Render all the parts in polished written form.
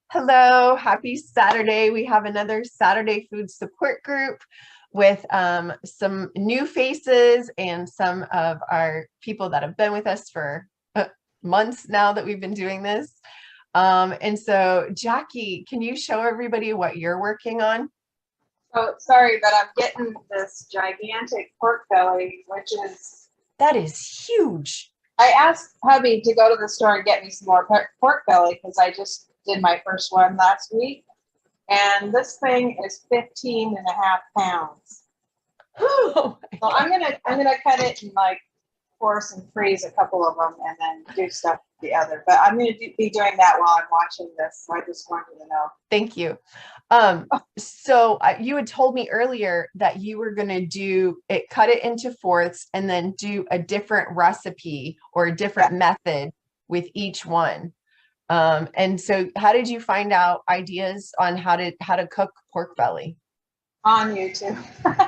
Hello, happy Saturday. We have another Saturday food support group with some new faces and some of our people that have been with us for months now that we've been doing this. And so, Jackie, can you show everybody what you're working on? Oh, sorry, but I'm getting this gigantic pork belly, which is, That is huge. I asked hubby to go to the store and get me some more pork belly because I just did my first one last week. And this thing is 15 and a half pounds. Oh my So God. I'm gonna cut it and like force and freeze a couple of them and then do stuff with the other. But I'm gonna be doing that while I'm watching this. So I just wanted to know. Thank you. You had told me earlier that you were going to do it, cut it into fourths, and then do a different recipe or a Yeah, different method with each one. And so how did you find out ideas on how to cook pork belly? on YouTube.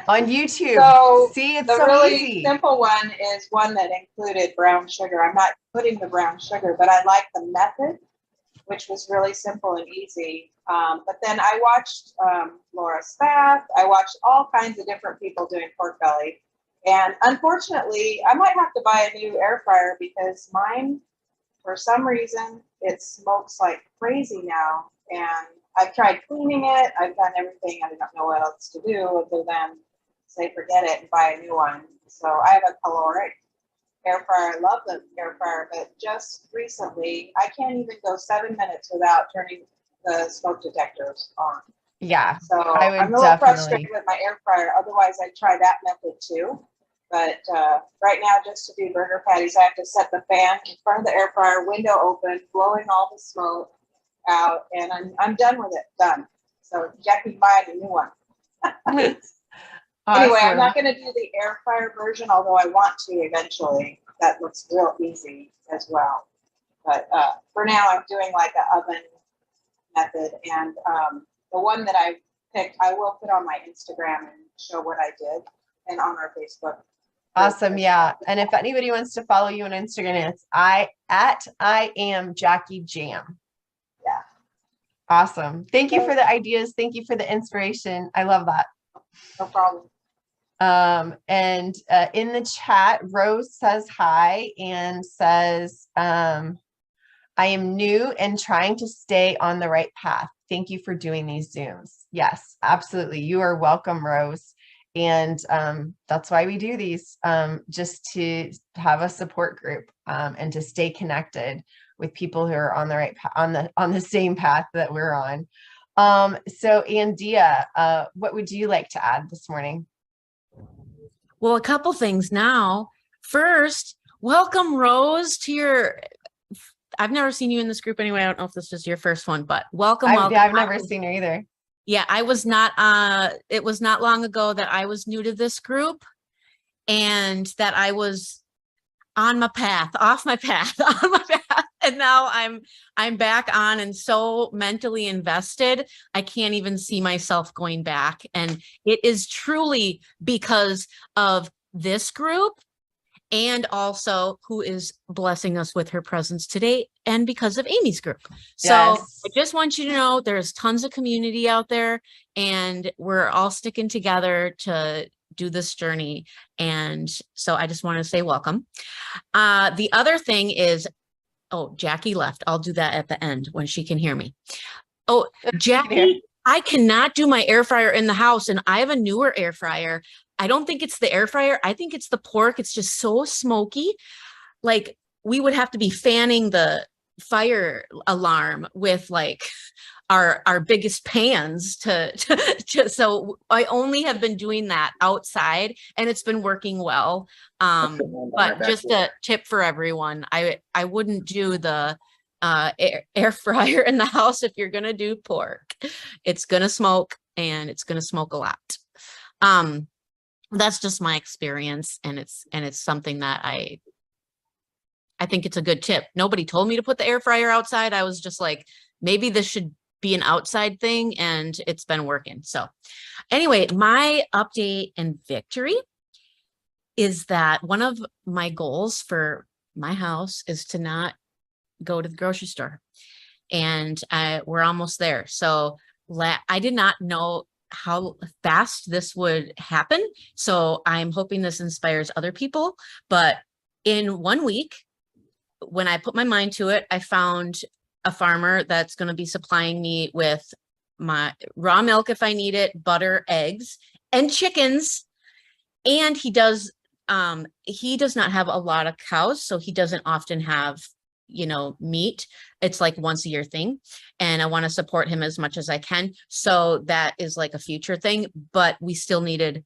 On YouTube. So See, it's the so really easy. simple one is one that included brown sugar. I'm not putting the brown sugar, but I like the method, which was really simple and easy. But then I watched Laura Spath. I watched all kinds of different people doing pork belly. And unfortunately, I might have to buy a new air fryer because mine, for some reason, it smokes like crazy now. And I've tried cleaning it. I've done everything. I don't know what else to do other than say forget it and buy a new one. So I have a caloric air fryer. I love the air fryer, but just recently, I can't even go 7 minutes without turning the smoke detectors on. Yeah, So I I'm would a little frustrated definitely. with my air fryer. Otherwise, I'd try that method too. But right now, just to do burger patties, I have to set the fan in front of the air fryer, window open, blowing all the smoke out, and I'm done with it. Done. So Jackie, buy a new one. Anyway, I'm Awesome. not going to do the air fryer version, although I want to eventually. That looks real easy as well. But for now, I'm doing like an oven method. And the one that I picked, I will put on my Instagram and show what I did and on our Facebook group Awesome. as well. Yeah. And if anybody wants to follow you on Instagram, it's I am Jackie Jam. Yeah. Awesome. Thank you for So, the ideas. Thank you for the inspiration. I love that. no problem. And in the chat, Rose says hi and says, I am new and trying to stay on the right path. Thank you for doing these Zooms. Yes, absolutely. You are welcome, Rose. And that's why we do these, just to have a support group and to stay connected with people who are on the right on the same path that we're on. So Andia, what would you like to add this morning? Well, a couple things now. First, welcome Rose to your, I've never seen you in this group anyway. I don't know if this is your first one, but welcome. I've never seen her either. Yeah, it was not long ago that I was new to this group and that I was on my path, off my path, on my path. And now I'm back on and so mentally invested. I can't even see myself going back. And it is truly because of this group and also who is blessing us with her presence today and because of Amy's group. So Yes. I just want you to know there's tons of community out there and we're all sticking together to do this journey. And so I just want to say welcome. The other thing is, oh, Jackie left. I'll do that at the end when she can hear me. Oh, Jackie, I cannot do my air fryer in the house and I have a newer air fryer. I don't think it's the air fryer. I think it's the pork. It's just so smoky. Like we would have to be fanning the fire alarm with like our biggest pans so I only have been doing that outside and it's been working well. But just a tip for everyone, I wouldn't do the air fryer in the house if you're gonna do pork. It's gonna smoke and it's gonna smoke a lot. That's just my experience and it's something that I think it's a good tip. Nobody told me to put the air fryer outside. I was just like, maybe this should be an outside thing and it's been working. So anyway, my update and victory is that one of my goals for my house is to not go to the grocery store. and we're almost there. So I did not know how fast this would happen. So I'm hoping this inspires other people. But in 1 week, when I put my mind to it, I found a farmer that's going to be supplying me with my raw milk if I need it, butter, eggs, and chickens. And he does not have a lot of cows, so he doesn't often have, meat. It's like once a year thing. And I want to support him as much as I can. So that is like a future thing, but we still needed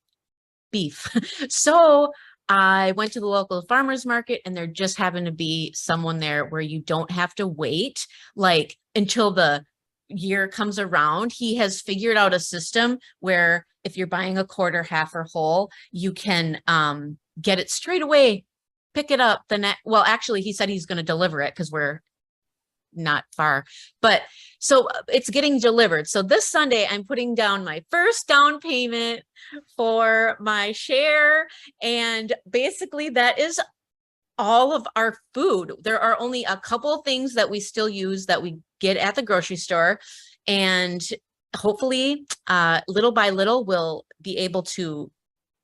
beef. So I went to the local farmers market, and there just happened to be someone there where you don't have to wait like until the year comes around. He has figured out a system where if you're buying a quarter, half, or whole, you can get it straight away, pick it up the next. Well, actually, he said he's going to deliver it because we're not far, but so it's getting delivered. So this Sunday, I'm putting down my first down payment for my share. And basically that is all of our food. There are only a couple of things that we still use that we get at the grocery store. And hopefully, little by little, we'll be able to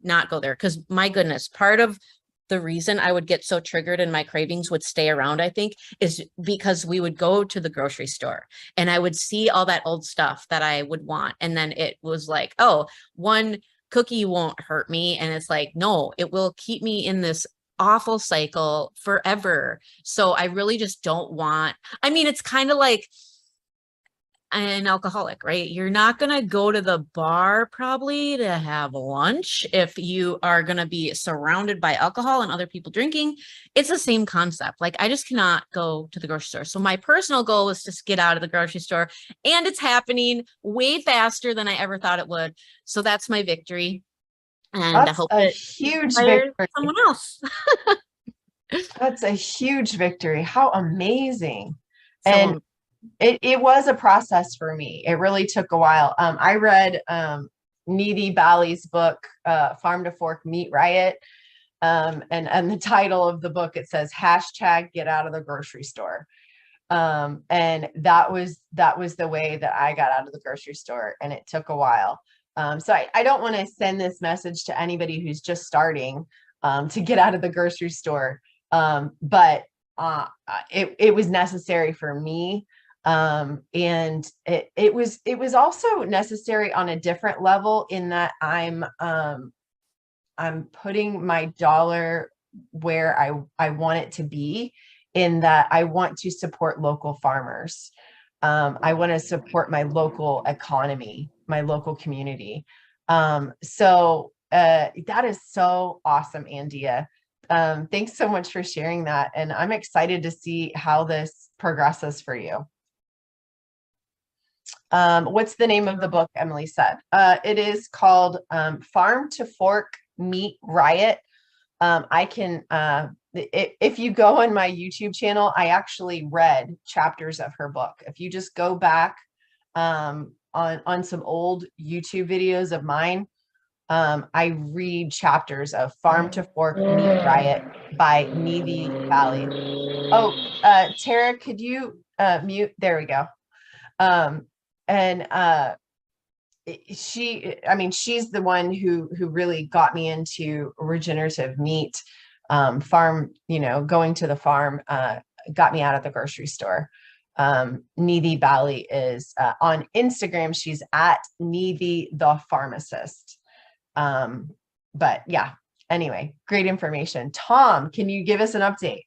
not go there. Because my goodness, part of the reason I would get so triggered and my cravings would stay around, I think, is because we would go to the grocery store and I would see all that old stuff that I would want. And then it was like, oh, one cookie won't hurt me. And it's like, no, it will keep me in this awful cycle forever. So I really just don't want, it's kind of like an alcoholic, right? You're not going to go to the bar probably to have lunch if you are going to be surrounded by alcohol and other people drinking. It's the same concept. Like I just cannot go to the grocery store. So my personal goal is to get out of the grocery store, and it's happening way faster than I ever thought it would. So that's my victory. And I hope a it huge inspires victory. someone else. That's a huge victory. How amazing. So, And it was a process for me. It really took a while. I read Needy Bally's book, Farm to Fork Meat Riot. And the title of the book, it says hashtag get out of the grocery store. And that was the way that I got out of the grocery store, and it took a while. So I don't want to send this message to anybody who's just starting to get out of the grocery store. But it was necessary for me. And it was also necessary on a different level in that I'm putting my dollar where I want it to be, in that I want to support local farmers. I want to support my local economy, my local community. So that is so awesome, Andia. Thanks so much for sharing that. And I'm excited to see how this progresses for you. What's the name of the book, Emily said? It is called Farm to Fork Meat Riot. I can, if you go on my YouTube channel, I actually read chapters of her book. If you just go back on some old YouTube videos of mine, I read chapters of Farm to Fork Meat Riot by Needy Bally. Oh, Tara, could you mute? There we go. And she's the one who really got me into regenerative meat. Farm, going to the farm, got me out of the grocery store. Needy Bally is on Instagram. She's at Needy the Pharmacist. But yeah, anyway, great information. Tom, can you give us an update?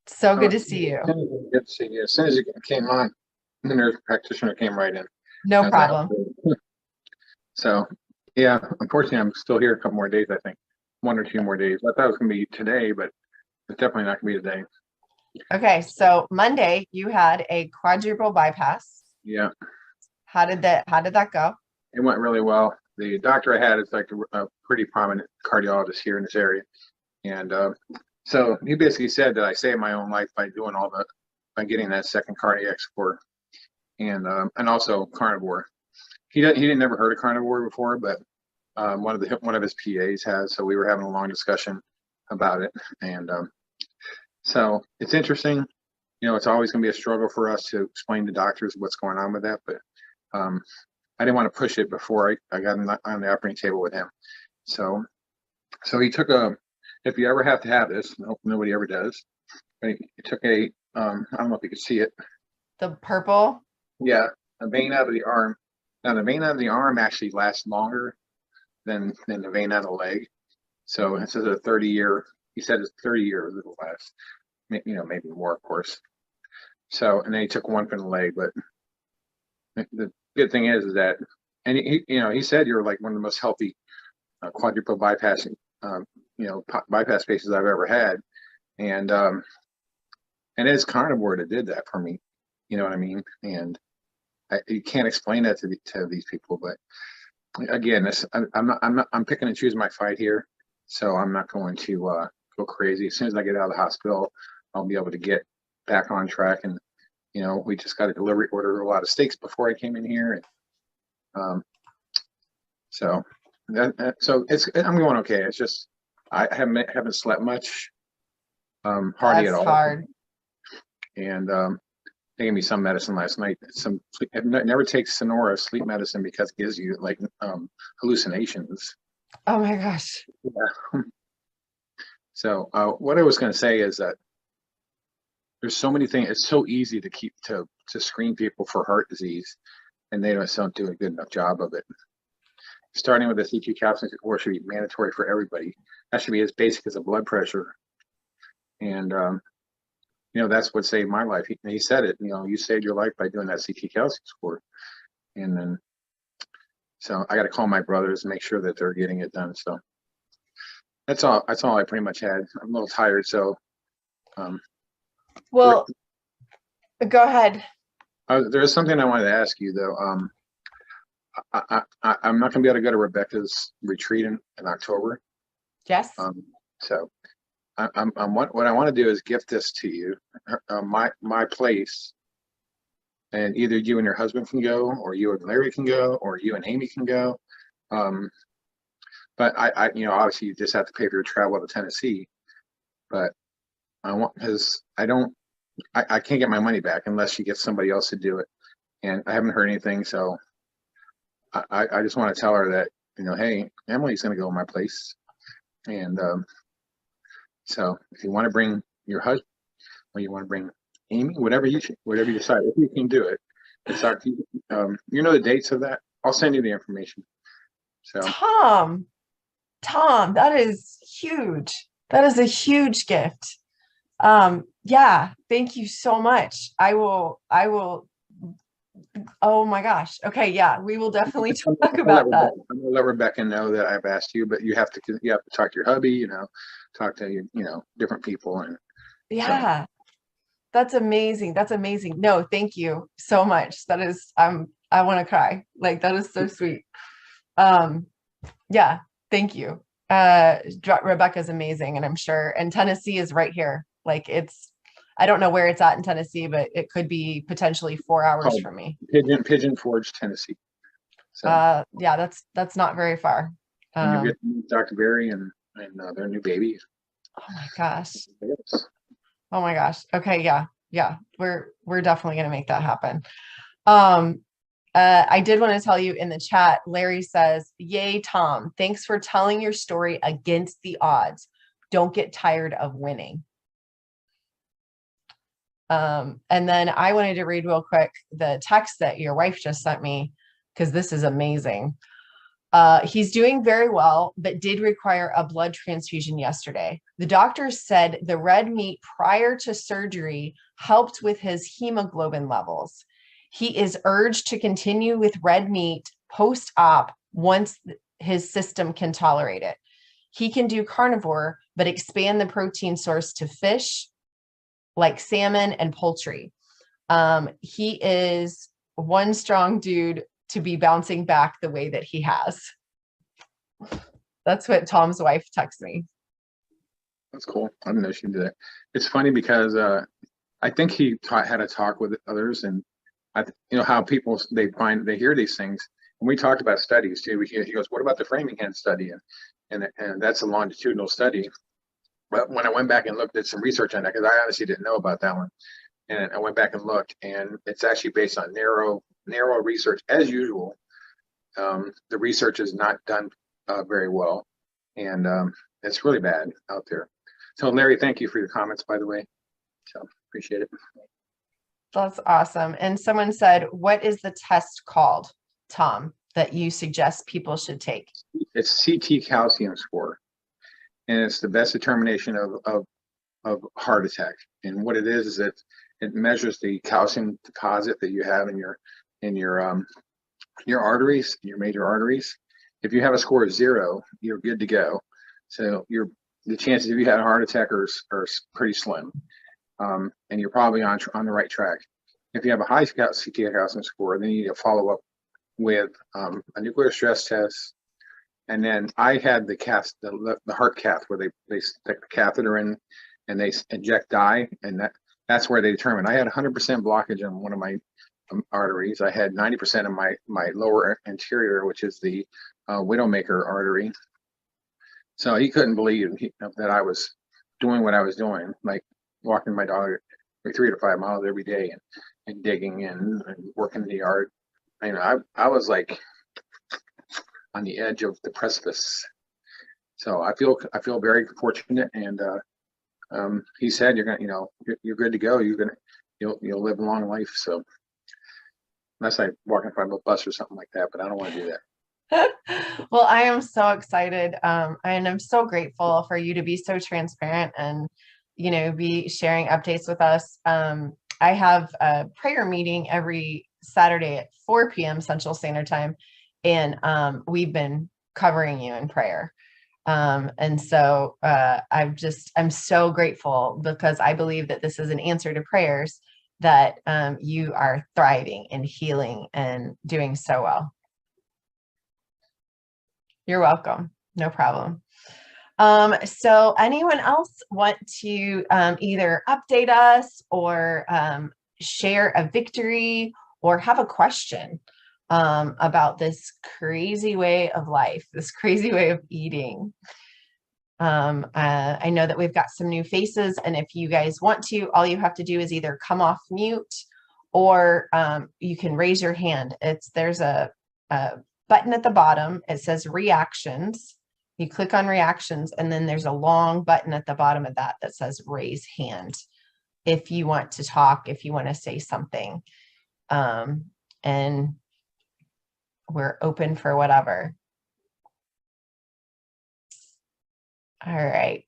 So good to see you. Good to see you. As soon as you came on, the nurse practitioner came right in. No problem. So yeah, unfortunately, I'm still here a couple more days, I think. 1 or 2 more days. I thought it was going to be today, but it's definitely not going to be today. Okay, so Monday you had a quadruple bypass. Yeah. How did that go? It went really well. The doctor I had is like a pretty prominent cardiologist here in this area. And so he basically said that I saved my own life by doing by getting that second cardiac support, and also carnivore. He didn't never heard of carnivore before, but one of his PAs has. So we were having a long discussion about it, and so it's interesting. you know, it's always going to be a struggle for us to explain to doctors what's going on with that. But I didn't want to push it before I got on the operating table with him. So he took if you ever have to have this, nobody ever does. But he took I don't know if you could see it. The purple. Yeah, a vein out of the arm. Now the vein out of the arm actually lasts longer than the vein out of the leg. So this is a 30-year. He said it's 30 years it'll last. You know, maybe more, of course. So, and then he took one from the leg. But the good thing is that, and he said you're like one of the most healthy quadruple bypass, bypass patients I've ever had, and it's carnivore that did that for me. You know what I mean? And you can't explain that to these people. But again, I'm picking and choosing my fight here, so I'm not going to go crazy. As soon as I get out of the hospital, I'll be able to get back on track. And we just got a delivery order of a lot of steaks before I came in here, and so I'm going okay. It's just I haven't slept much, hardly at all. That's hard. And they gave me some medicine last night. Never take Sonora sleep medicine because it gives you like hallucinations. Oh my gosh. Yeah. So what I was going to say is that there's so many things. It's so easy to screen people for heart disease, and they don't do a good enough job of it. Starting with the CT capsules, or should be mandatory for everybody. That should be as basic as a blood pressure. And that's what saved my life. He said it. You saved your life by doing that CT calcium score. And then, so I got to call my brothers and make sure that they're getting it done. So that's all. That's all I pretty much had. I'm a little tired, so. Well, go ahead. There's something I wanted to ask you though. I'm not going to be able to go to Rebecca's retreat in October. Yes. So what I want to do is gift this to you, my place, and either you and your husband can go, or you and Larry can go, or you and Amy can go. But I obviously you just have to pay for your travel to Tennessee. But I can't get my money back unless you get somebody else to do it, and I haven't heard anything. So I just want to tell her that hey, Emily's going to go in my place, and so if you want to bring your husband, or you want to bring Amy, whatever you decide, if you can do it, it's up to you. The dates of that. I'll send you the information. So Tom, that is huge. That is a huge gift. Yeah, thank you so much. I will. Oh my gosh. Okay. Yeah, we will definitely talk about that. I'm gonna let Rebecca know that I've asked you, but you have to talk to your hubby, talk to different people. And yeah, that's amazing. That's amazing. No, thank you so much. That is, I want to cry. Like, that is so sweet. Yeah, thank you. Rebecca's amazing, and I'm sure, and Tennessee is right here. Like, I don't know where it's at in Tennessee, but it could be potentially 4 hours from me. Pigeon Forge, Tennessee. So yeah, that's not very far. And you get Dr. Berry and their new baby. Oh my gosh. Oh my gosh. Okay, yeah. We're definitely gonna make that happen. I did want to tell you in the chat, Larry says, "Yay, Tom. Thanks for telling your story against the odds. Don't get tired of winning." And then I wanted to read real quick the text that your wife just sent me, because this is amazing. He's doing very well, but did require a blood transfusion yesterday. The doctor said the red meat prior to surgery helped with his hemoglobin levels. He is urged to continue with red meat post-op once his system can tolerate it. He can do carnivore, but expand the protein source to fish, like salmon and poultry. He is one strong dude to be bouncing back the way that he has. That's what Tom's wife texted me. That's cool. I didn't know she did that. It's funny because I think he had a talk with others, and how people they hear these things. And we talked about studies too. He goes, "What about the Framingham study?" And that's a longitudinal study. But when I went back and looked at some research on that, because I honestly didn't know about that one, And I went back and looked, and it's actually based on narrow research as usual. The research is not done very well, and it's really bad out there. So Larry, thank you for your comments, by the way. So appreciate it. That's awesome. And someone said, what is the test called, Tom, that you suggest people should take? It's CT calcium score, and it's the best determination of heart attack. And what it is that it measures the calcium deposit that you have in your arteries, your major arteries. If you have a score of 0, you're good to go. So the chances of you had a heart attack are pretty slim, and you're probably on the right track. If you have a high CT calcium score, then you need to follow up with a nuclear stress test. And then I had the heart cath, where they stick the catheter in and they inject dye, and that's where they determine. I had 100% blockage on one of my arteries. I had 90% of my lower anterior, which is the widowmaker artery. So he couldn't believe that I was doing what I was doing, like walking my dog 3 to 5 miles every day and digging in and working in the yard. I was like on the edge of the precipice. So I feel very fortunate, and he said, you're good to go. You'll live a long life. So unless I walk in front of a bus or something like that, but I don't want to do that. Well, I am so excited. And I'm so grateful for you to be so transparent and, be sharing updates with us. I have a prayer meeting every Saturday at 4 p.m. Central Standard Time. And we've been covering you in prayer. And so I'm so grateful, because I believe that this is an answer to prayers, that you are thriving and healing and doing so well. You're welcome. No problem. So anyone else want to either update us or share a victory or have a question about this crazy way of life, this crazy way of eating? I know that we've got some new faces, and if you guys want to, all you have to do is either come off mute or you can raise your hand. There's a button at the bottom. It says reactions. You click on reactions, and then there's a long button at the bottom of that says raise hand. If you want to talk, if you want to say something, and we're open for whatever. All right.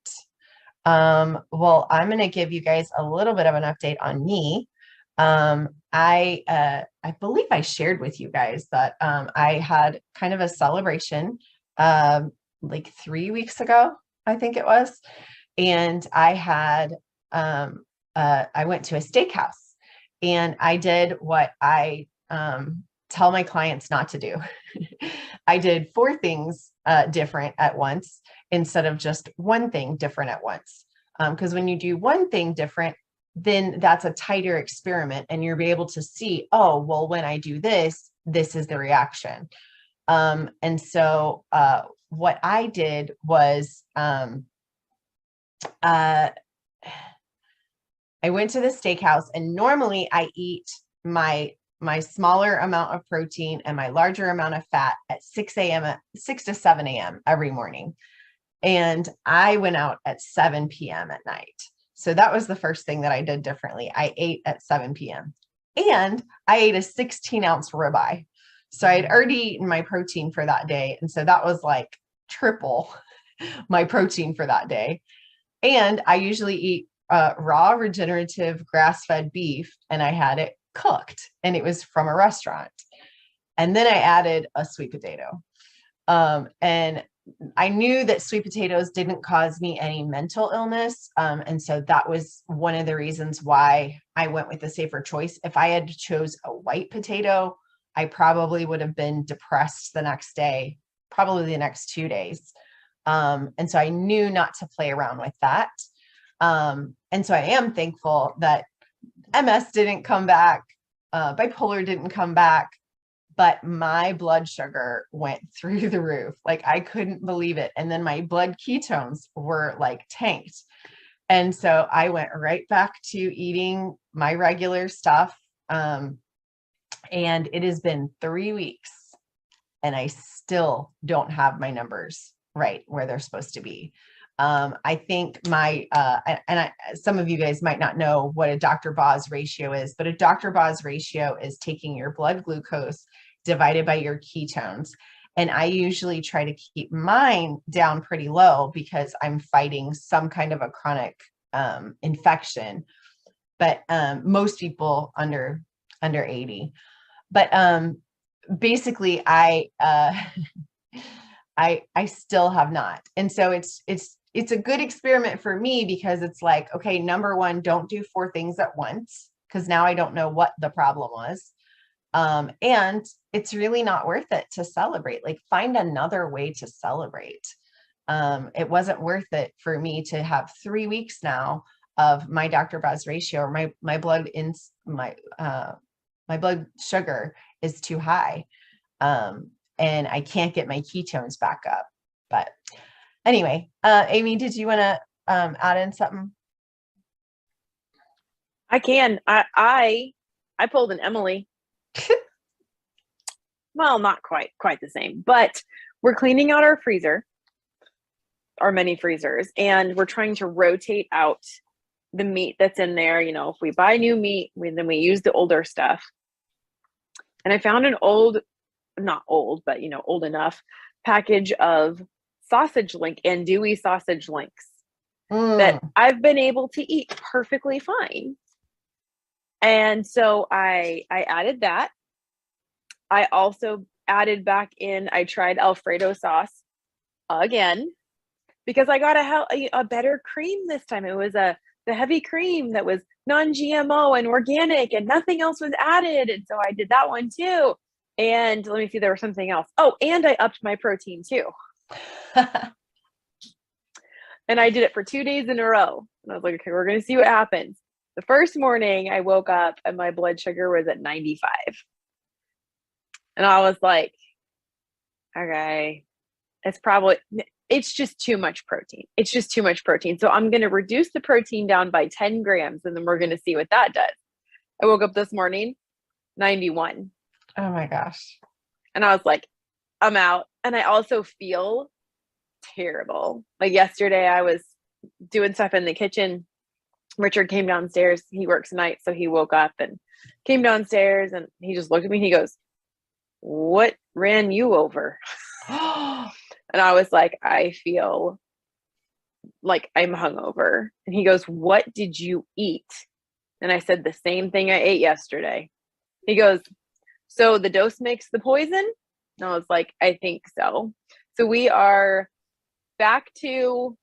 Well, I'm going to give you guys a little bit of an update on me. I believe I shared with you guys that I had kind of a celebration like 3 weeks ago, I think it was. And I had I went to a steakhouse, and I did what I tell my clients not to do. I did 4 things different at once instead of just one thing different at once. Because when you do one thing different, then that's a tighter experiment, and you'll be able to see, oh, well, when I do this, this is the reaction. And so what I did was I went to the steakhouse, and normally I eat my smaller amount of protein and my larger amount of fat at 6 to 7 a.m. every morning. And I went out at 7 p.m. at night. So that was the first thing that I did differently. I ate at 7 p.m. and I ate a 16-ounce ribeye. So I had already eaten my protein for that day. And so that was like triple my protein for that day. And I usually eat raw, regenerative, grass-fed beef, and I had it cooked, and it was from a restaurant. And then I added a sweet potato. And I knew that sweet potatoes didn't cause me any mental illness. And so that was one of the reasons why I went with a safer choice. If I had chose a white potato, I probably would have been depressed the next day, probably the next 2 days. And so I knew not to play around with that. And so I am thankful that MS didn't come back, bipolar didn't come back, but my blood sugar went through the roof. Like, I couldn't believe it. And then my blood ketones were like tanked. And so I went right back to eating my regular stuff. And it has been 3 weeks and I still don't have my numbers right where they're supposed to be. I think some of you guys might not know what a Dr. Boz ratio is, but a Dr. Boz ratio is taking your blood glucose divided by your ketones. And I usually try to keep mine down pretty low because I'm fighting some kind of a chronic infection. But most people under 80. But basically, I still have not. And so it's a good experiment for me because it's like, okay, number one, don't do 4 things at once, because now I don't know what the problem was. And it's really not worth it to celebrate. Like, find another way to celebrate. It wasn't worth it for me to have 3 weeks now of my Dr. Boz ratio, or my blood sugar is too high. And I can't get my ketones back up. But anyway, Amy, did you want to add in something? I can. I pulled an Emily. Well, not quite the same, but we're cleaning out our freezer, our mini freezers, and we're trying to rotate out the meat that's in there. You know, if we buy new meat, then we use the older stuff. And I found an not old, but old enough package of sausage link andouille sausage links that I've been able to eat perfectly fine. And so I added that. I also added back in, I tried Alfredo sauce again, because I got a better cream this time. It was the heavy cream that was non-GMO and organic, and nothing else was added. And so I did that one too. And let me see, there was something else. Oh, and I upped my protein too. And I did it for 2 days in a row. And I was like, okay, we're going to see what happens. The first morning I woke up and my blood sugar was at 95. And I was like, okay, it's just too much protein. It's just too much protein. So I'm going to reduce the protein down by 10 grams, and then we're going to see what that does. I woke up this morning, 91. Oh my gosh. And I was like, I'm out. And I also feel terrible. Like yesterday I was doing stuff in the kitchen. Richard came downstairs. He works night. So he woke up and came downstairs, and he just looked at me and he goes, "What ran you over?" And I was like, I feel like I'm hungover. And he goes, "What did you eat?" And I said, the same thing I ate yesterday. He goes, "So the dose makes the poison?" And I was like, I think so. So we are back to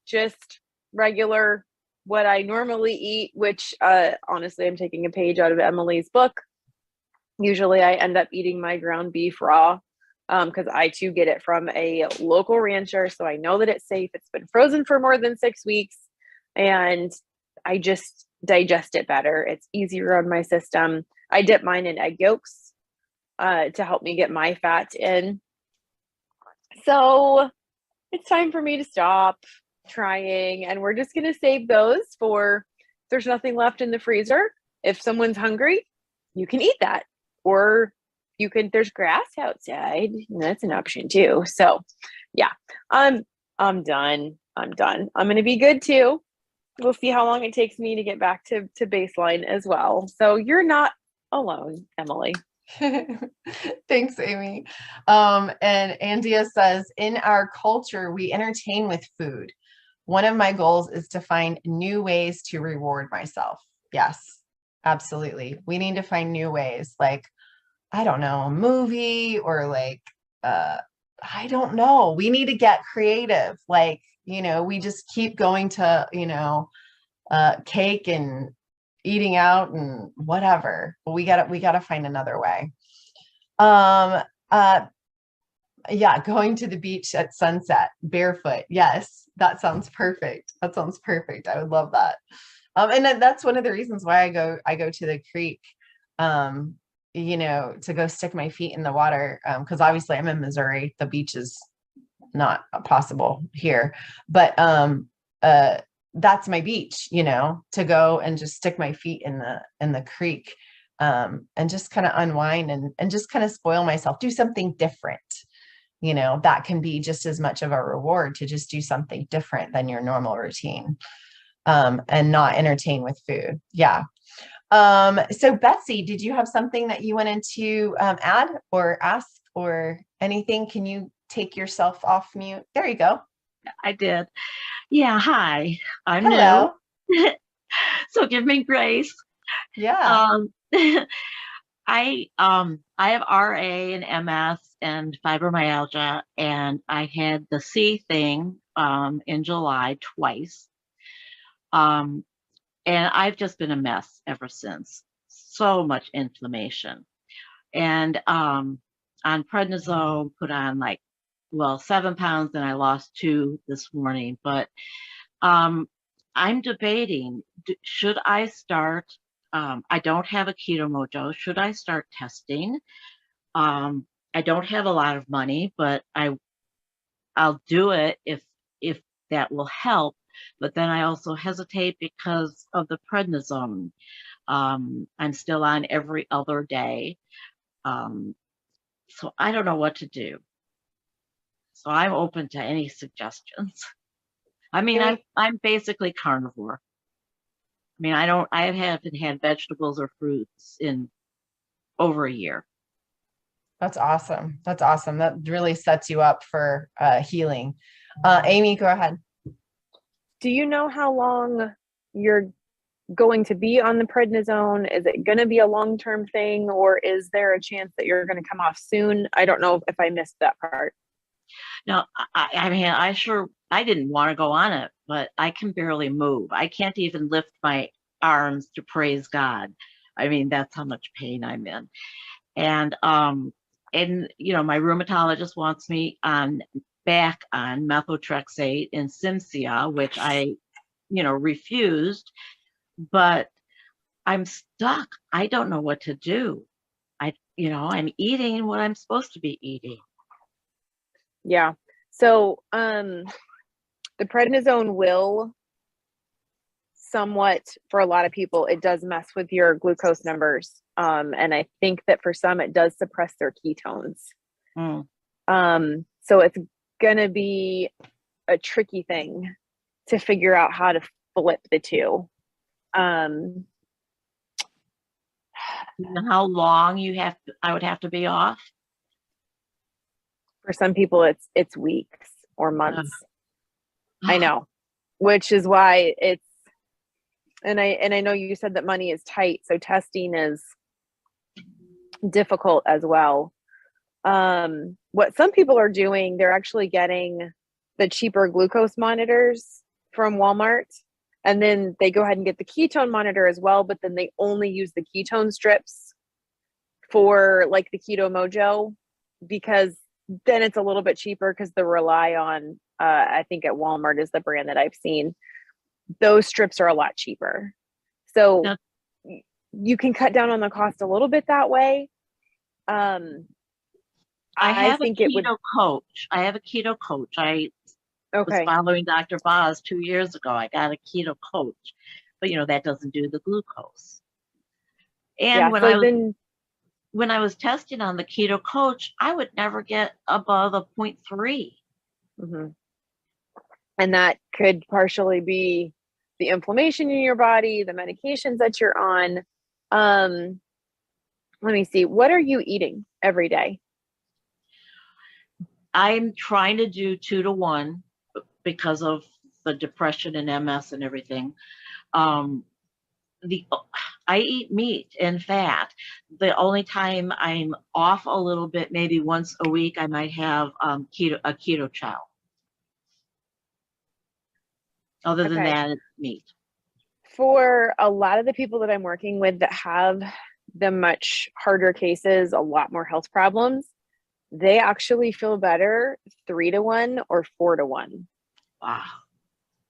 just regular, what I normally eat, which honestly, I'm taking a page out of Emily's book. Usually I end up eating my ground beef raw, because I too get it from a local rancher. So I know that it's safe. It's been frozen for more than 6 weeks, and I just digest it better. It's easier on my system. I dip mine in egg yolks to help me get my fat in. So it's time for me to stop trying, and we're just going to save those for, if there's nothing left in the freezer. If someone's hungry, you can eat that. Or there's grass outside, and that's an option too. So yeah, I'm done. I'm going to be good too. We'll see how long it takes me to get back to baseline as well. So you're not alone, Emily. Thanks, Amy. And Andia says, in our culture, we entertain with food. One of my goals is to find new ways to reward myself. Yes, absolutely. We need to find new ways, like, I don't know, a movie, or like, I don't know. We need to get creative. Like, we just keep going to, cake and eating out and whatever. But we gotta find another way. Yeah, going to the beach at sunset barefoot. Yes, that sounds perfect. I would love that. And that's one of the reasons why I go to the creek, to go stick my feet in the water. Because obviously I'm in Missouri. The beach is not possible here, but that's my beach, to go and just stick my feet in the creek, and just kind of unwind and just kind of spoil myself, do something different. That can be just as much of a reward to just do something different than your normal routine, and not entertain with food. Yeah. So Betsy, did you have something that you wanted to add or ask or anything? Can you take yourself off mute? There you go. I did. Yeah, hi. I'm Hello. new. So give me grace. Yeah. I have RA and MS and fibromyalgia, and I had the C thing in July twice. And I've just been a mess ever since. So much inflammation. And on prednisone, put on 7 pounds, and I lost 2 this morning. But I'm debating, should I start? I don't have a Keto Mojo. Should I start testing? I don't have a lot of money, but I'll do it if that will help. But then I also hesitate because of the prednisone. I'm still on every other day. So I don't know what to do. So I'm open to any suggestions. I mean, I'm basically carnivore. I mean, I haven't had vegetables or fruits in over a year. That's awesome. That's awesome. That really sets you up for healing. Amy, go ahead. Do you know how long you're going to be on the prednisone? Is it going to be a long-term thing, or is there a chance that you're going to come off soon? I don't know if I missed that part. No, I mean, I didn't want to go on it, but I can barely move. I can't even lift my arms to praise God. I mean, that's how much pain I'm in. And my rheumatologist wants me back on methotrexate and Cimzia, which I, refused, but I'm stuck. I don't know what to do. I'm eating what I'm supposed to be eating. Yeah. So the prednisone will somewhat, for a lot of people, it does mess with your glucose numbers. And I think that for some, it does suppress their ketones. So it's going to be a tricky thing to figure out how to flip the two. How long I would have to be off? For some people, it's weeks or months. I know, which is why and I know you said that money is tight, so testing is difficult as well. What some people are doing, they're actually getting the cheaper glucose monitors from Walmart, and then they go ahead and get the ketone monitor as well, but then they only use the ketone strips for the Keto Mojo, because then it's a little bit cheaper, because the Rely on, I think at Walmart is the brand that I've seen. Those strips are a lot cheaper. So you can cut down on the cost a little bit that way. I think it would. I have a keto coach. I was following Dr. Boz 2 years ago. I got a keto coach, but that doesn't do the glucose. And when I was testing on the keto coach, I would never get above a 0.3. Mm-hmm. And that could partially be the inflammation in your body, the medications that you're on. Let me see. What are you eating every day? I'm trying to do 2 to 1 because of the depression and MS and everything. I eat meat and fat. The only time I'm off a little bit, maybe once a week, I might have a keto chow. Other than that, it's meat. For a lot of the people that I'm working with that have the much harder cases, a lot more health problems, they actually feel better 3 to 1 or 4 to 1. Wow.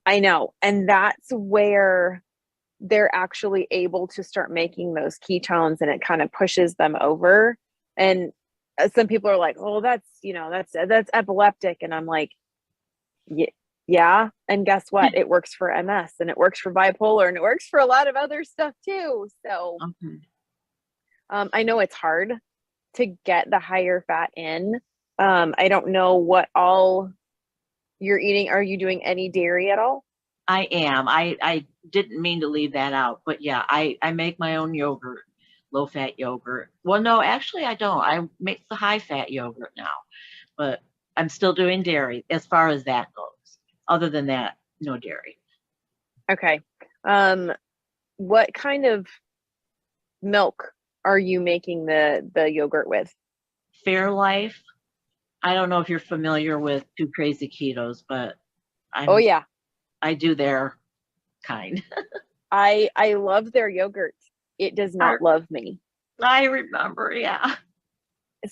I know. And that's where they're actually able to start making those ketones, and it kind of pushes them over. And some people are like, oh, that's epileptic. And I'm like, Yeah. And guess what? It works for MS and it works for bipolar and it works for a lot of other stuff too. So Okay. I know it's hard to get the higher fat in. I don't know what all you're eating. Are you doing any dairy at all? I am. I didn't mean to leave that out, but yeah, I make my own yogurt, low fat yogurt. Well, no, actually I don't. I make the high fat yogurt now, but I'm still doing dairy as far as that goes. Other than that, no dairy. Okay. What kind of milk are you making the yogurt with? Fairlife. I don't know if you're familiar with Two Crazy Ketos, but Oh yeah. I do their kind. I love their yogurt. It does not love me. I remember, yeah.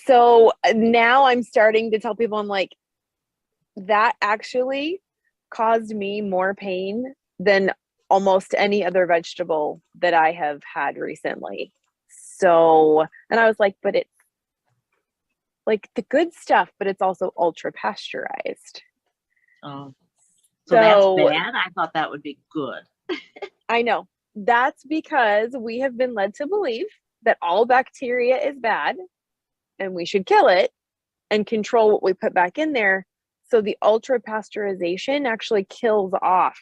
So now I'm starting to tell people, I'm like, that actually caused me more pain than almost any other vegetable that I have had recently. So, and I was like, but it's like the good stuff, but it's also ultra pasteurized. Oh, so that's So bad. I thought that would be good. I know that's because we have been led to believe that all bacteria is bad and we should kill it and control what we put back in there. So the ultra pasteurization actually kills off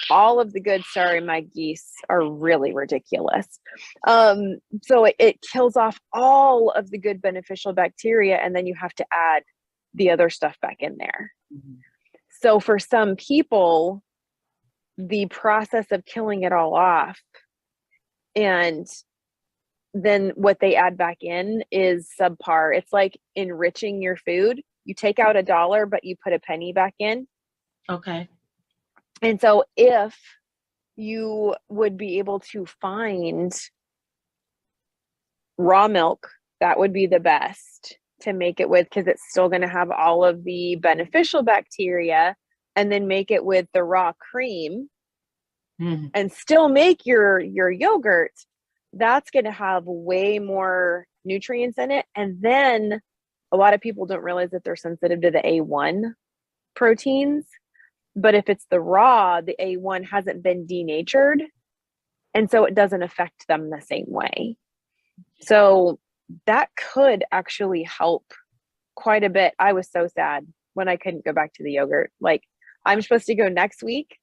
all of the good. Sorry, my geese are really ridiculous. So it kills off all of the good beneficial bacteria, and then you have to add the other stuff back in there. Mhm. So for some people, the process of killing it all off and then what they add back in is subpar. It's like enriching your food. You take out $1, but you put a penny back in. Okay. And so if you would be able to find raw milk, that would be the best to make it with, because it's still going to have all of the beneficial bacteria, and then make it with the raw cream Mhm. and still make your yogurt. That's going to have way more nutrients in it. And then a lot of people don't realize that they're sensitive to the A1 proteins. But if it's the raw, the A1 hasn't been denatured. And so it doesn't affect them the same way. So that could actually help quite a bit. I was so sad when I couldn't go back to the yogurt. Like, I'm supposed to go next week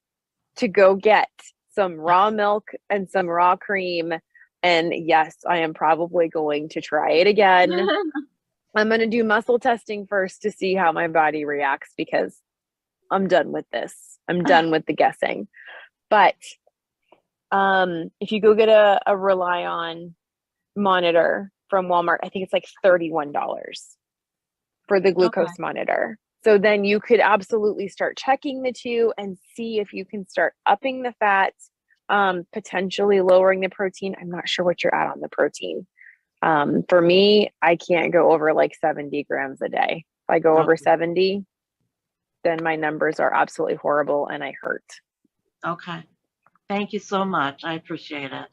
to go get some raw milk and some raw cream. And yes, I am probably going to try it again. I'm going to do muscle testing first to see how my body reacts, because I'm done with this. I'm done with the guessing. But if you go get a Rely On monitor from Walmart, I think it's like $31 for the glucose monitor. So then you could absolutely start checking the two and see if you can start upping the fats, potentially lowering the protein. I'm not sure what you're at on the protein. For me, I can't go over like 70 grams a day. If I go over 70, then my numbers are absolutely horrible and I hurt. Okay. Thank you so much. I appreciate it.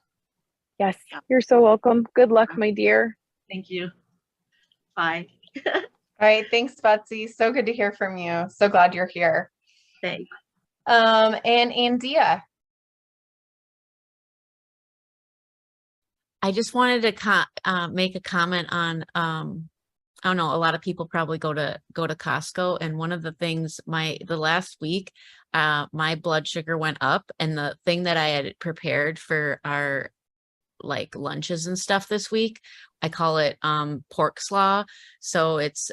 Yes, you're so welcome. Good luck, my dear. Thank you. Bye. All right. Thanks, Betsy. So good to hear from you. So glad you're here. Thanks. And Andia. I just wanted to make a comment on, I don't know, a lot of people probably go to Costco, and one of the things the last week, my blood sugar went up, and the thing that I had prepared for our like lunches and stuff this week, I call it pork slaw. So it's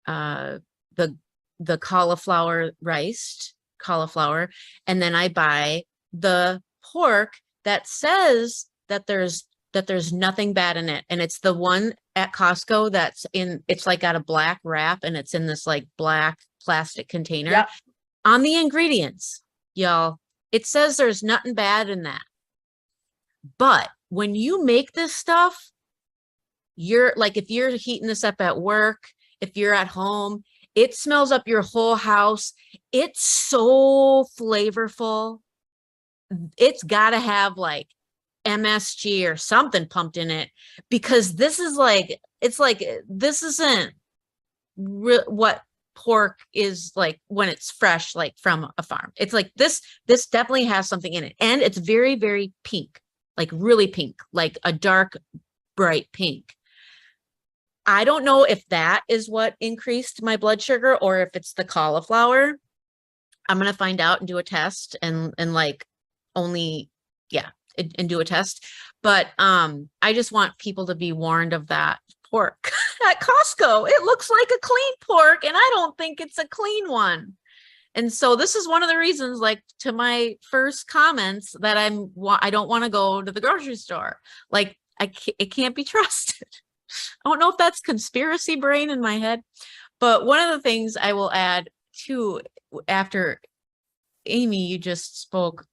the cauliflower cauliflower, and then I buy the pork that says that there's nothing bad in it, and it's the one at Costco it's like got a black wrap, and it's in this like black plastic container. Yep. On the ingredients, y'all, it says there's nothing bad in that. But when you make this stuff, you're like, if you're heating this up at work, if you're at home, it smells up your whole house. It's so flavorful. It's got to have like MSG or something pumped in it, because this is like, it's like, this isn't what pork is like when it's fresh, like from a farm. It's like this definitely has something in it. And it's very, very pink, like really pink, like a dark, bright pink. I don't know if that is what increased my blood sugar or if it's the cauliflower. I'm going to find out and do a test and like only, yeah, and do a test. But I just want people to be warned of that pork at Costco. It looks like a clean pork and I don't think it's a clean one. And so this is one of the reasons, like to my first comments, that I don't want to go to the grocery store. Like it can't be trusted. I don't know if that's conspiracy brain in my head, but one of the things I will add too, after Amy, you just spoke,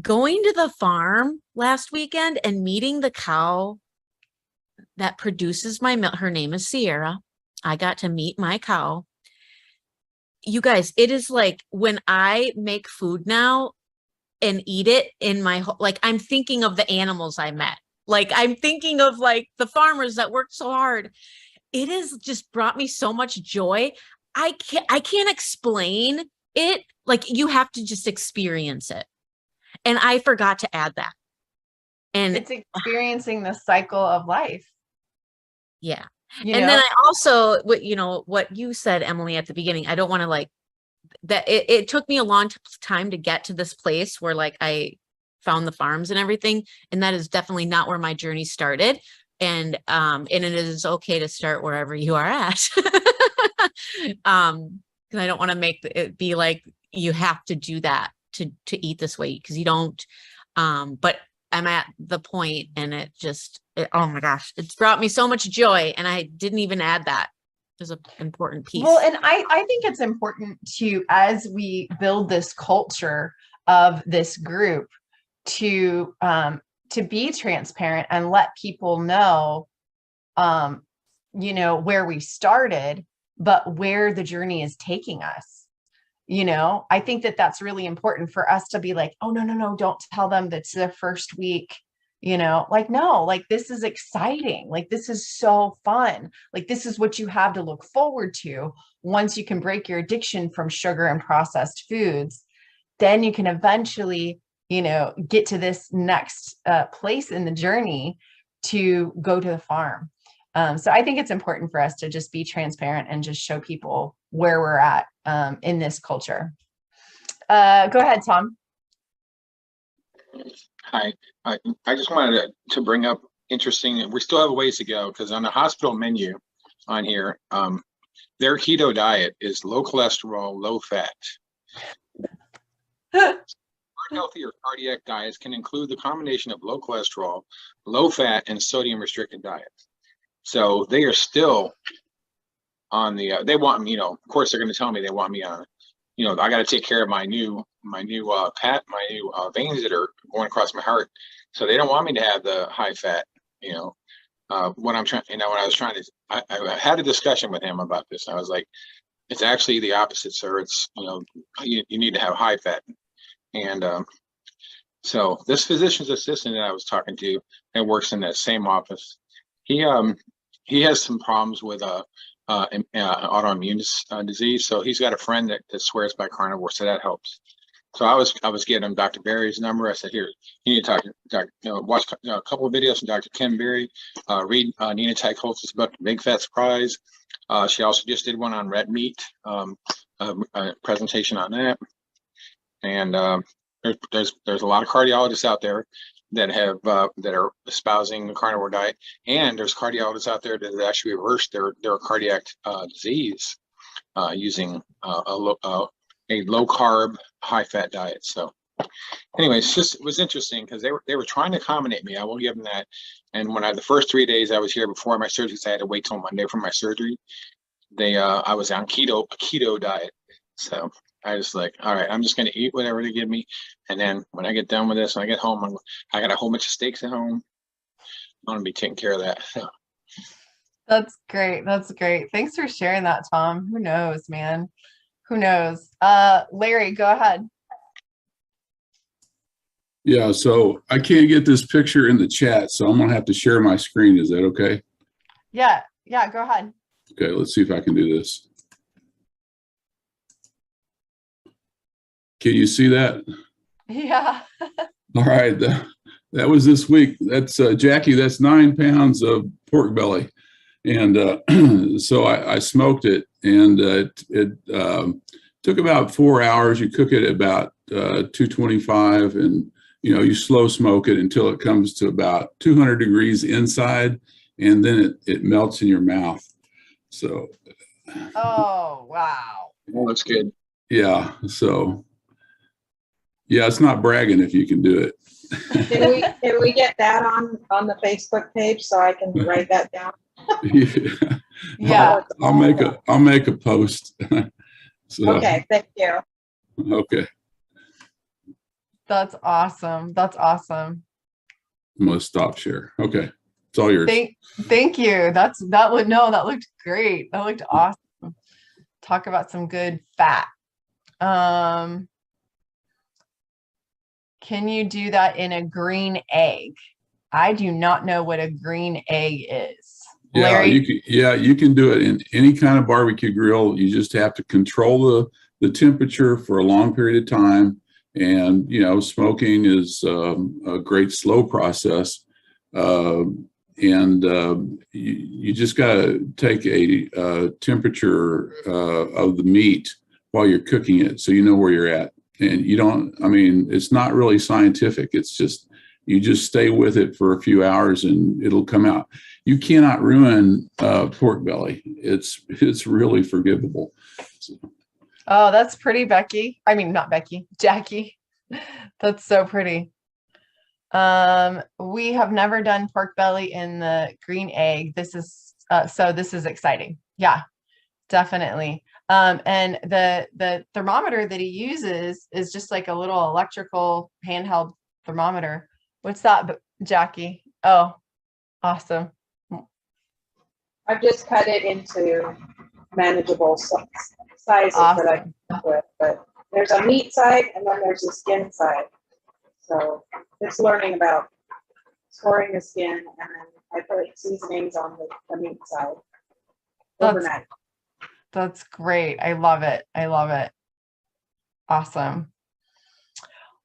going to the farm last weekend and meeting the cow that produces my milk. Her name is Sierra. I got to meet my cow. You guys, it is like when I make food now and eat it in my, like I'm thinking of the animals I met. Like I'm thinking of like the farmers that worked so hard. It has just brought me so much joy. I can't explain it. Like you have to just experience it. And I forgot to add that. And It's experiencing the cycle of life. yeah. You And know? then I also, what you said, Emily, at the beginning, I don't want to like that. It took me a long time to get to this place where like I found the farms and everything. And that is definitely not where my journey started. And it is okay to start wherever you are at. Because I don't want to make it be like you have to do that to eat this way, because you don't. But I'm at the point and oh my gosh, it's brought me so much joy. And I didn't even add that as an important piece. Well, and I think it's important to, as we build this culture of this group, to be transparent and let people know, where we started, but where the journey is taking us. I think that that's really important for us to be like, oh, no, don't tell them that's their first week, like, no, like, this is exciting. Like, this is so fun. Like, this is what you have to look forward to. Once you can break your addiction from sugar and processed foods, then you can eventually, get to this next place in the journey to go to the farm. So I think it's important for us to just be transparent and just show people where we're at in this culture. Go ahead, Tom. Hi, I just wanted to bring up interesting, we still have a ways to go, because on the hospital menu on here, their keto diet is low cholesterol, low fat. Healthier cardiac diets can include the combination of low cholesterol, low fat, and sodium restricted diets. So they are still on the, they want me, of course they're going to tell me they want me on, I got to take care of my new veins that are going across my heart. So they don't want me to have the high fat, what I'm trying, when I was trying to, I had a discussion with him about this. I was like, it's actually the opposite, sir. It's, you need to have high fat. And so this physician's assistant that I was talking to and works in that same office, he has some problems with autoimmune disease. So he's got a friend that swears by carnivore, so that helps. So I was getting him Dr. Berry's number. I said, here, you need to talk, watch a couple of videos from Dr. Ken Berry, read Nina Teicholz's book, Big Fat Surprise. She also just did one on red meat, a presentation on that. And there's a lot of cardiologists out there that have that are espousing the carnivore diet, and there's cardiologists out there that have actually reversed their cardiac disease using a low carb, high fat diet. So, anyways, it was interesting because they were trying to accommodate me. I will give them that. And when the first 3 days I was here before my surgery, so I had to wait till Monday for my surgery. I was on a keto diet. So I was like, all right, I'm just going to eat whatever they give me. And then when I get done with this, when I get home, I got a whole bunch of steaks at home. I'm going to be taking care of that. So. That's great. That's great. Thanks for sharing that, Tom. Who knows, man? Who knows? Larry, go ahead. Yeah, so I can't get this picture in the chat, so I'm going to have to share my screen. Is that okay? Yeah, go ahead. Okay, let's see if I can do this. Can you see that? Yeah. All right. That was this week. That's Jackie, that's 9 pounds of pork belly. And so I smoked it, and it took about 4 hours. You cook it at about 225, and you slow smoke it until it comes to about 200 degrees inside, and then it melts in your mouth. So Oh, wow. Well, that's good. yeah, so yeah, it's not bragging if you can do it. Can we get that on the Facebook page so I can write that down? Yeah. I'll make a post. So, Okay, thank you. okay. That's awesome. That's awesome. I'm gonna stop share. Okay. It's all yours. Thank you. That looked great. That looked awesome. Talk about some good fat. Can you do that in a green egg? I do not know what a green egg is. Yeah, Larry? you can do it in any kind of barbecue grill. You just have to control the temperature for a long period of time. And, smoking is a great slow process. You just got to take a temperature of the meat while you're cooking it, so you know where you're at. And it's not really scientific. It's just, you just stay with it for a few hours and it'll come out. You cannot ruin pork belly. It's really forgivable. So. Oh, that's pretty, Becky. I mean, not Becky, Jackie. That's so pretty. We have never done pork belly in the green egg. This is exciting. Yeah, definitely. And the thermometer that he uses is just like a little electrical handheld thermometer. What's that, Jackie? Oh, awesome. I've just cut it into manageable sizes Awesome. that I can work with, but there's a meat side and then there's a skin side. So it's learning about scoring the skin, and then I put seasonings on the meat side overnight. That's great. I love it. I love it. Awesome.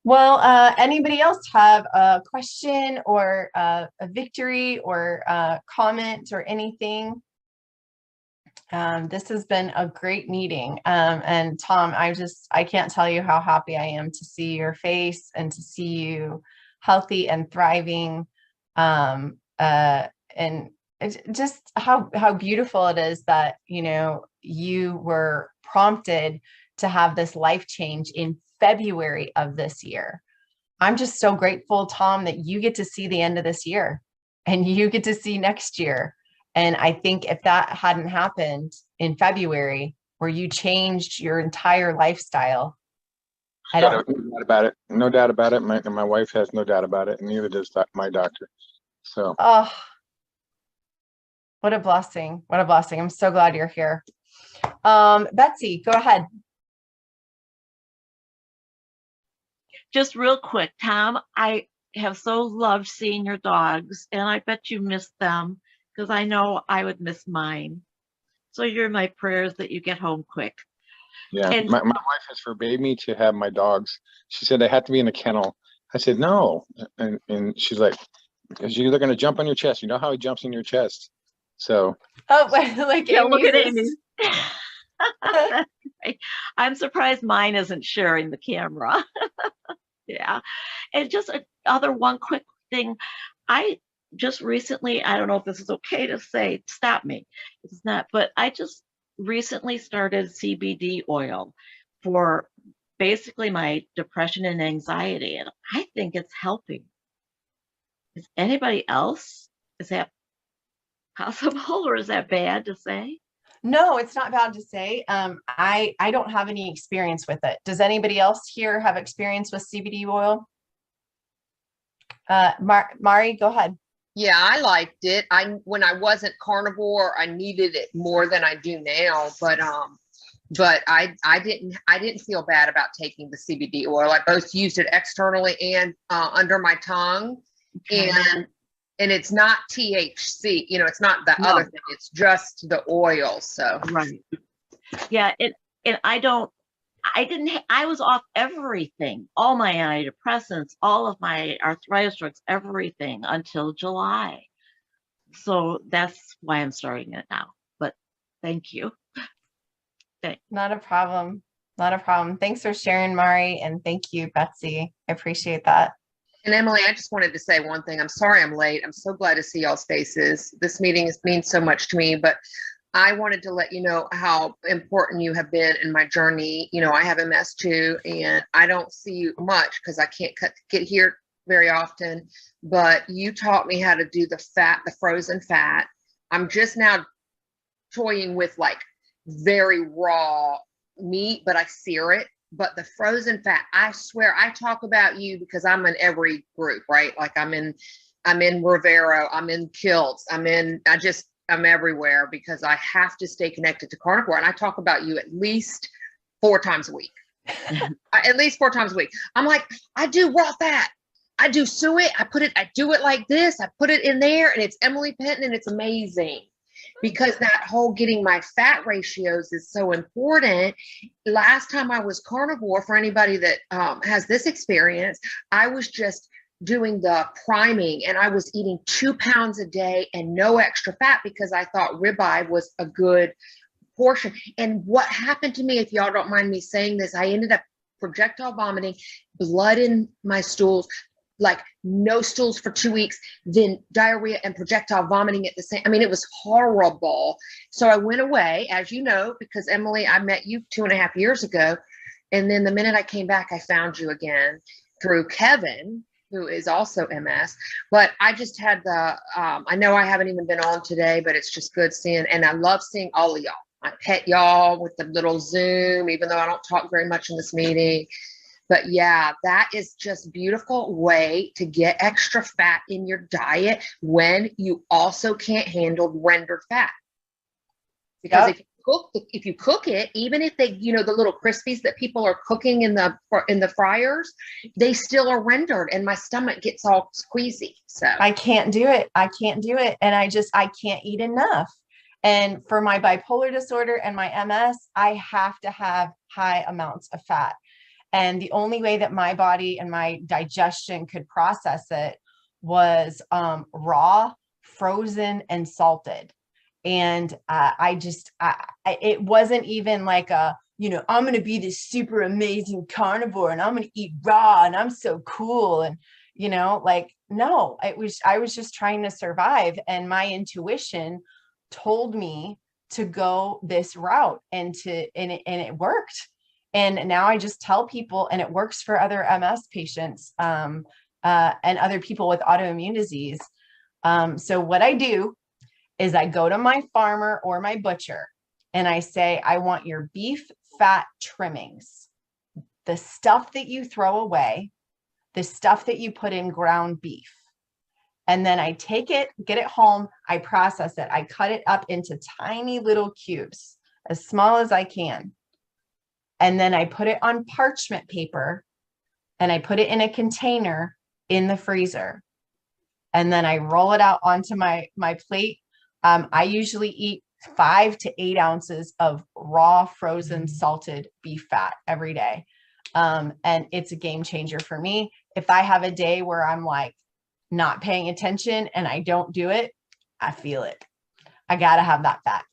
Well, anybody else have a question or a victory or a comment or anything? This has been a great meeting. And Tom, I can't tell you how happy I am to see your face and to see you healthy and thriving. And it's just how beautiful it is that, you were prompted to have this life change in February of this year. I'm just so grateful, Tom, that you get to see the end of this year and you get to see next year. And I think if that hadn't happened in February, where you changed your entire lifestyle, No doubt about it. My wife has no doubt about it, and neither does my doctor. So. Oh, what a blessing. What a blessing. I'm so glad you're here. Betsy, go ahead. Just real quick, Tom, I have so loved seeing your dogs, and I bet you missed them, because I know I would miss mine. So you're my prayers that you get home quick. Yeah, And my wife has forbade me to have my dogs. She said they had to be in a kennel. I said no, and she's like, because they're going to jump on your chest. You know how he jumps in your chest. So. Oh, like yeah, look at Amy's Amy. I'm surprised mine isn't sharing the camera. Yeah, and just one quick thing. I just recently, I don't know if this is okay to say, stop me. It's not, but I just recently started CBD oil for basically my depression and anxiety, and I think it's helping. Is anybody else? Is that possible, or is that bad to say? No, it's not bad to say. I don't have any experience with it. Does anybody else here have experience with CBD oil? Mari, go ahead. Yeah, I liked it. When I wasn't carnivore, I needed it more than I do now. But I didn't feel bad about taking the CBD oil. I both used it externally and under my tongue, Okay. and it's not THC. It's not the other thing. It's just the oil. So Right. Yeah, and I don't I was off everything, all my antidepressants, all of my arthritis drugs, everything until July. So that's why I'm starting it now. But thank you. Not a problem. Not a problem. Thanks for sharing, Mari. And thank you, Betsy. I appreciate that. And Emily, I just wanted to say one thing. I'm sorry I'm late. I'm so glad to see y'all's faces. This meeting means so much to me, but I wanted to let you know how important you have been in my journey. You know, I have MS too, and I don't see you much because I can't get here very often, but you taught me how to do the frozen fat. I'm just now toying with like very raw meat, but I sear it. But the frozen fat, I swear, I talk about you because I'm in every group, right? Like I'm in Rivero, I'm in Kilts, I'm everywhere because I have to stay connected to carnivore. And I talk about you at least 4 times a week. At least 4 times a week. I'm like, I do raw fat. I do suet. I do it like this. I put it in there and it's Emily Penton and it's amazing. Because that whole getting my fat ratios is so important. Last time I was carnivore, for anybody that has this experience, I was just doing the priming and I was eating 2 pounds a day and no extra fat because I thought ribeye was a good portion. And what happened to me, if y'all don't mind me saying this, I ended up projectile vomiting, blood in my stools, like no stools for 2 weeks, then diarrhea and projectile vomiting at the same. I mean, it was horrible. So I went away, as you know, because Emily, I met you 2.5 years ago. And then the minute I came back, I found you again through Kevin, who is also MS. But I just had I know I haven't even been on today, but it's just good seeing, and I love seeing all of y'all. I pet y'all with the little Zoom, even though I don't talk very much in this meeting. But yeah, that is just beautiful way to get extra fat in your diet when you also can't handle rendered fat. Because if you cook it, even if they, you know, the little crispies that people are cooking in the fryers, they still are rendered and my stomach gets all squeezy. So I can't do it. I can't do it. And I can't eat enough. And for my bipolar disorder and my MS, I have to have high amounts of fat. And the only way that my body and my digestion could process it was raw, frozen, and salted. And it wasn't even like I'm going to be this super amazing carnivore and I'm going to eat raw and I'm so cool. And, no, I was just trying to survive. And my intuition told me to go this route and it worked. And now I just tell people, and it works for other MS patients and other people with autoimmune disease. So what I do is I go to my farmer or my butcher and I say, I want your beef fat trimmings, the stuff that you throw away, the stuff that you put in ground beef. And then I take it, get it home, I process it. I cut it up into tiny little cubes, as small as I can. And then I put it on parchment paper and I put it in a container in the freezer. And then I roll it out onto my plate. I usually eat 5 to 8 ounces of raw, frozen, salted beef fat every day. And it's a game changer for me. If I have a day where I'm like not paying attention and I don't do it, I feel it. I got to have that fat.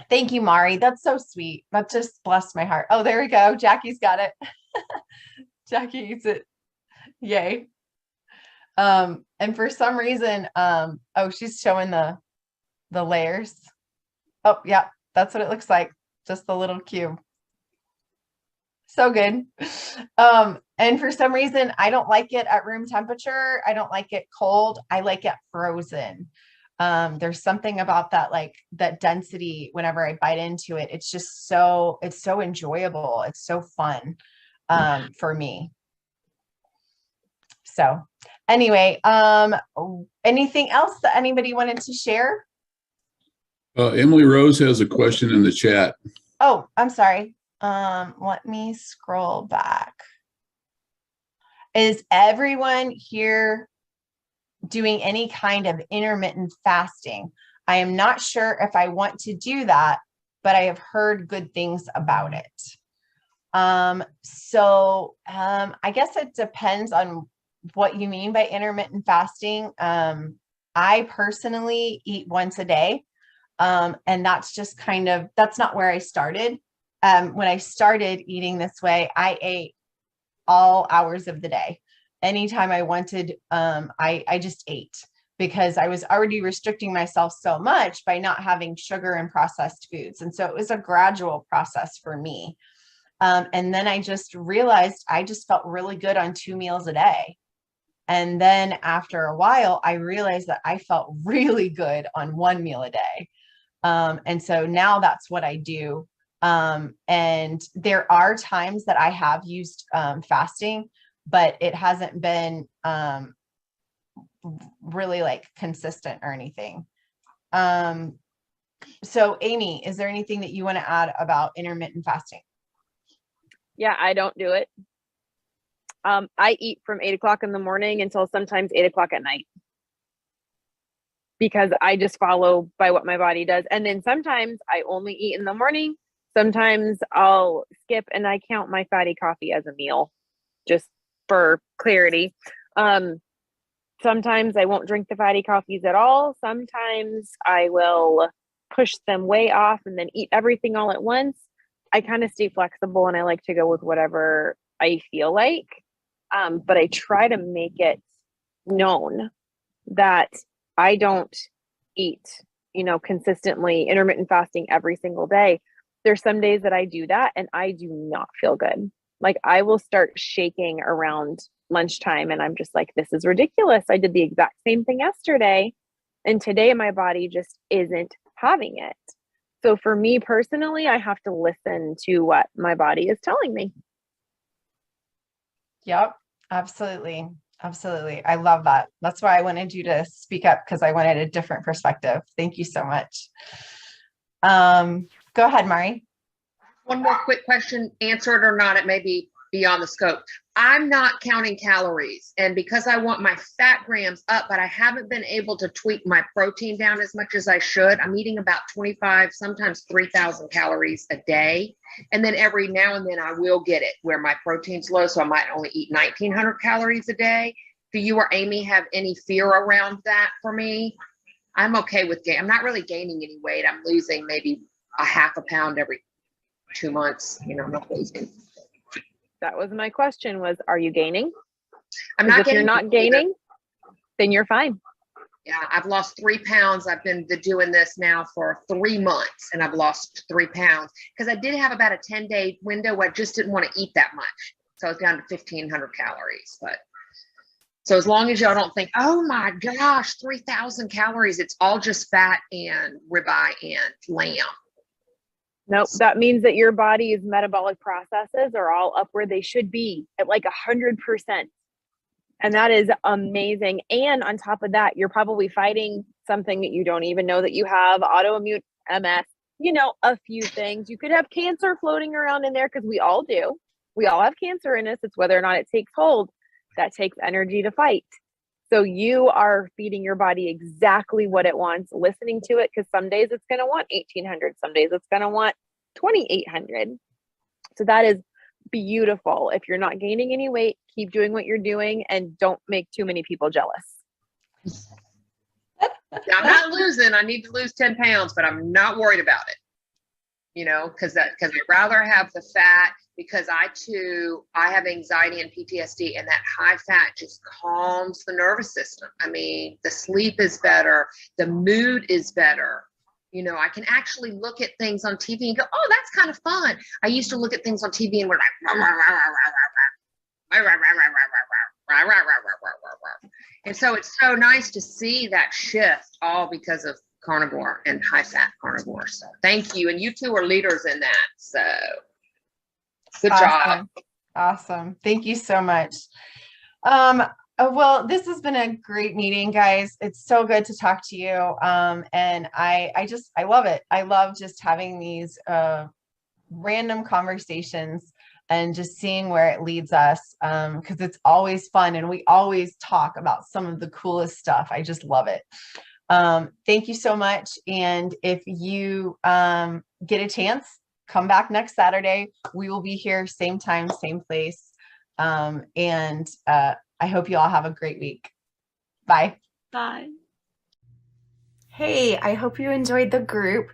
Thank you, Mari. That's so sweet. That just blessed my heart. Oh, there we go. Jackie's got it. Jackie eats it. Yay. And for some reason, she's showing the layers. Oh, yeah, that's what it looks like. Just the little cube. So good. And for some reason, I don't like it at room temperature. I don't like it cold. I like it frozen. There's something about that, like that density, whenever I bite into it, it's so enjoyable. It's so fun, for me. So anyway, anything else that anybody wanted to share? Emily Rose has a question in the chat. Oh, I'm sorry. Let me scroll back. Is everyone here doing any kind of intermittent fasting? I am not sure if I want to do that, but I have heard good things about it. I guess it depends on what you mean by intermittent fasting. I personally eat once a day. And that's just that's not where I started. When I started eating this way, I ate all hours of the day. Anytime I wanted, I just ate, because I was already restricting myself so much by not having sugar and processed foods. And so it was a gradual process for me. And then I just realized I just felt really good on 2 meals a day. And then after a while, I realized that I felt really good on 1 meal a day. And so now that's what I do. And there are times that I have used fasting, but it hasn't been really like consistent or anything. So Amy, is there anything that you want to add about intermittent fasting? Yeah, I don't do it. I eat from 8 o'clock in the morning until sometimes 8 o'clock at night, because I just follow by what my body does. And then sometimes I only eat in the morning. Sometimes I'll skip and I count my fatty coffee as a meal, just for clarity. Sometimes I won't drink the fatty coffees at all. Sometimes I will push them way off and then eat everything all at once. I kind of stay flexible and I like to go with whatever I feel like. But I try to make it known that I don't eat, consistently intermittent fasting every single day. There's some days that I do that and I do not feel good. Like I will start shaking around lunchtime and I'm just like, this is ridiculous. I did the exact same thing yesterday and today my body just isn't having it. So for me personally, I have to listen to what my body is telling me. Yep, absolutely. Absolutely. I love that. That's why I wanted you to speak up, because I wanted a different perspective. Thank you so much. Go ahead, Mari. One more quick question, answer it or not, it may be beyond the scope. I'm not counting calories, and because I want my fat grams up, but I haven't been able to tweak my protein down as much as I should. I'm eating about 25, sometimes 3,000 calories a day. And then every now and then I will get it where my protein's low, so I might only eat 1,900 calories a day. Do you or Amy have any fear around that for me? I'm okay with I'm not really gaining any weight. I'm losing maybe a half a pound every 2 months. I'm not losing. That was my question, was, are you gaining? I'm not if you're not gaining, then you're fine. Yeah, I've lost 3 pounds. I've been doing this now for 3 months and I've lost 3 pounds because I did have about a 10-day window where I just didn't want to eat that much. So I was down to 1,500 calories. But so as long as y'all don't think, oh my gosh, 3,000 calories, it's all just fat and ribeye and lamb. Nope. That means that your body's metabolic processes are all up where they should be at like 100%. And that is amazing. And on top of that, you're probably fighting something that you don't even know that you have, autoimmune MS, a few things. You could have cancer floating around in there, because we all do. We all have cancer in us. It's whether or not it takes hold. That takes energy to fight. So you are feeding your body exactly what it wants, listening to it, because some days it's going to want 1,800. Some days it's going to want 2,800. So that is beautiful. If you're not gaining any weight, keep doing what you're doing and don't make too many people jealous. I'm not losing. I need to lose 10 pounds, but I'm not worried about it. Because I'd rather have the fat, because I have anxiety and PTSD, and that high fat just calms the nervous system. I mean, the sleep is better, the mood is better. I can actually look at things on TV and go, oh, that's kind of fun. I used to look at things on TV and we're like, and so it's so nice to see that shift, all because of carnivore and high fat carnivore. So thank you. And you two are leaders in that. So good job. Awesome. Thank you so much. Well, this has been a great meeting, guys. It's so good to talk to you. And I love it. I love just having these random conversations and just seeing where it leads us, because it's always fun and we always talk about some of the coolest stuff. I just love it. Thank you so much. And if you get a chance, come back next Saturday. We will be here same time, same place. And I hope you all have a great week. Bye. Bye. Hey, I hope you enjoyed the group.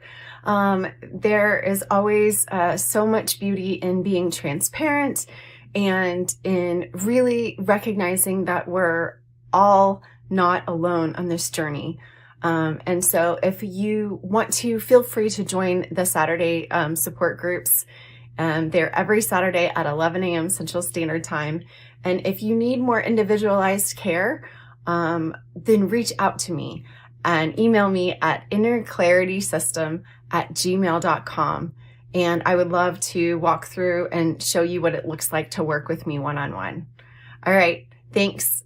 There is always so much beauty in being transparent and in really recognizing that we're all not alone on this journey. And so if you want to, feel free to join the Saturday support groups. They're every Saturday at 11 a.m. Central Standard Time. And if you need more individualized care, then reach out to me and email me at innerclaritysystem@gmail.com. And I would love to walk through and show you what it looks like to work with me one-on-one. All right. Thanks.